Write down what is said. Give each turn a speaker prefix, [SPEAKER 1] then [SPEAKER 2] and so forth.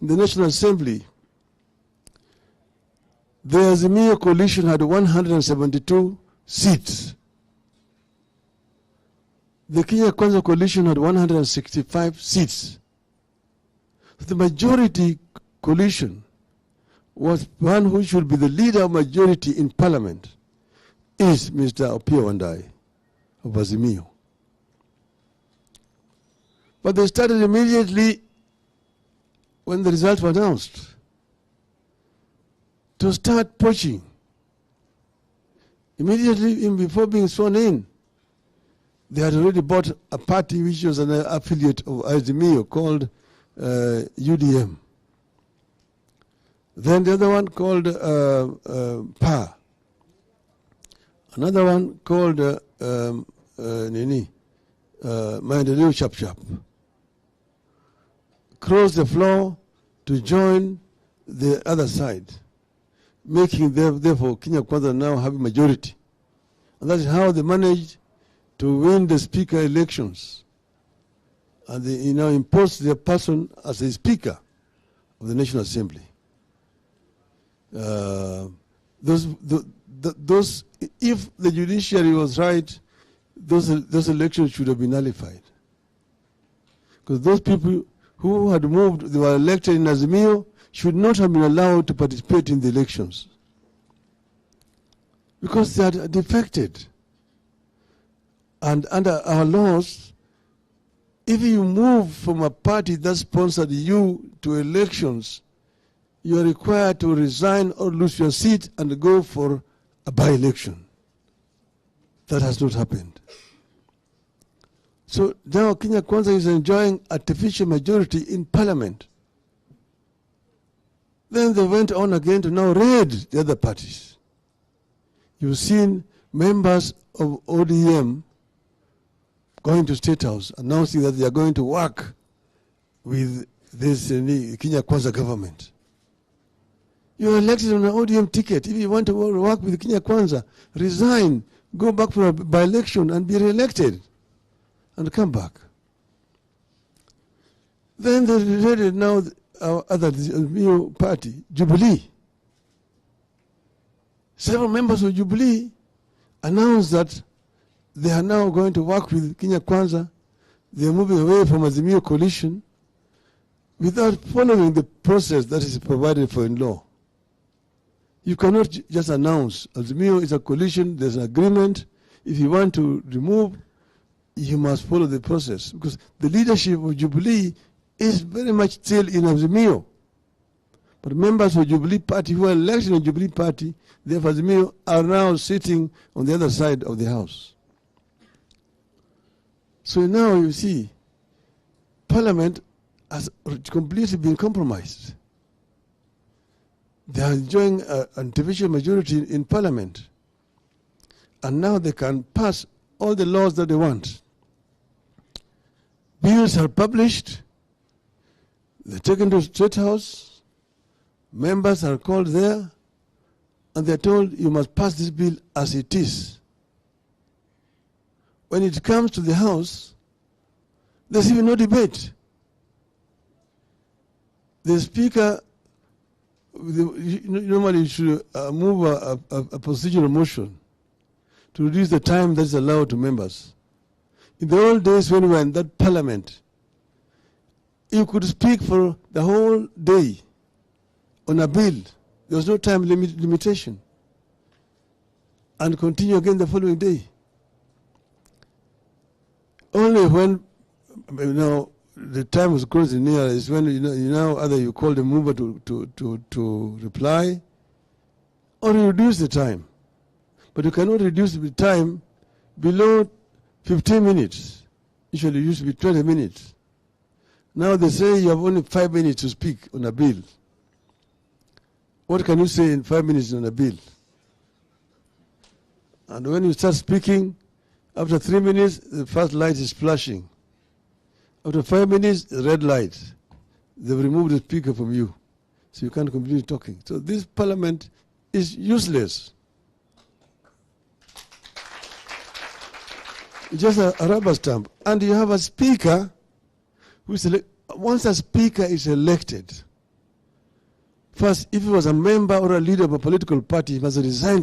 [SPEAKER 1] in the National Assembly, the Azimio coalition had 172 seats. The Kenya Kwanza coalition had 165 seats. The majority coalition was one who should be the leader of majority in parliament is Mr. Opiyo Wandayi of Azimio. But they started immediately when the results were announced to start poaching. Immediately even before being sworn in, they had already bought a party which was an affiliate of Azimio called UDM. Then the other one called PA. Another one called Maendeleo Chap Chap. Crossed the floor to join the other side, making therefore Kenya Kwanza now have a majority. And that's how they managed to win the speaker elections. And they now imposed their person as a speaker of the National Assembly. Those, if the judiciary was right, those elections should have been nullified. Because those people who had moved, they were elected in Azimio, should not have been allowed to participate in the elections. Because they had defected. And under our laws, if you move from a party that sponsored you to elections, you are required to resign or lose your seat and go for a by-election. That has not happened. So now Kenya Kwanza is enjoying artificial majority in parliament. Then they went on again to now raid the other parties. You've seen members of ODM going to State House announcing that they are going to work with this Kenya Kwanza government. You are elected on an ODM ticket. If you want to work with Kenya Kwanza, resign, go back for a by-election and be re-elected and come back. Then they raided now our other new party, Jubilee. Several members of Jubilee announced that they are now going to work with Kenya Kwanza. They are moving away from Azimio coalition without following the process that is provided for in law. You cannot just announce. Azimio is a coalition, there's an agreement. If you want to remove, you must follow the process. Because the leadership of Jubilee is very much still in Azimio. But members of Jubilee Party who are elected in Jubilee Party, they of Azimio, are now sitting on the other side of the house. So now you see, Parliament has completely been compromised. They are enjoying an artificial majority in Parliament. And now they can pass all the laws that they want. Bills are published, they're taken to the State House, members are called there, and they're told you must pass this bill as it is. When it comes to the House, there's even no debate. The Speaker normally should move a procedural motion to reduce the time that is allowed to members. In the old days when we were in that parliament, you could speak for the whole day on a bill. There was no time limitation. And continue again the following day. Only when the time was closing near is when either you call the mover to reply or you reduce the time. But you cannot reduce the time below 15 minutes. Usually it used to be 20 minutes. Now they say you have only 5 minutes to speak on a bill. What can you say in 5 minutes on a bill? And when you start speaking, after 3 minutes, the first light is flashing. After 5 minutes, the red light. They've removed the speaker from you. So you can't continue talking. So this parliament is useless. It's just a rubber stamp. And you have a speaker who is once a speaker is elected, First, if he was a member or a leader of a political party, he must resign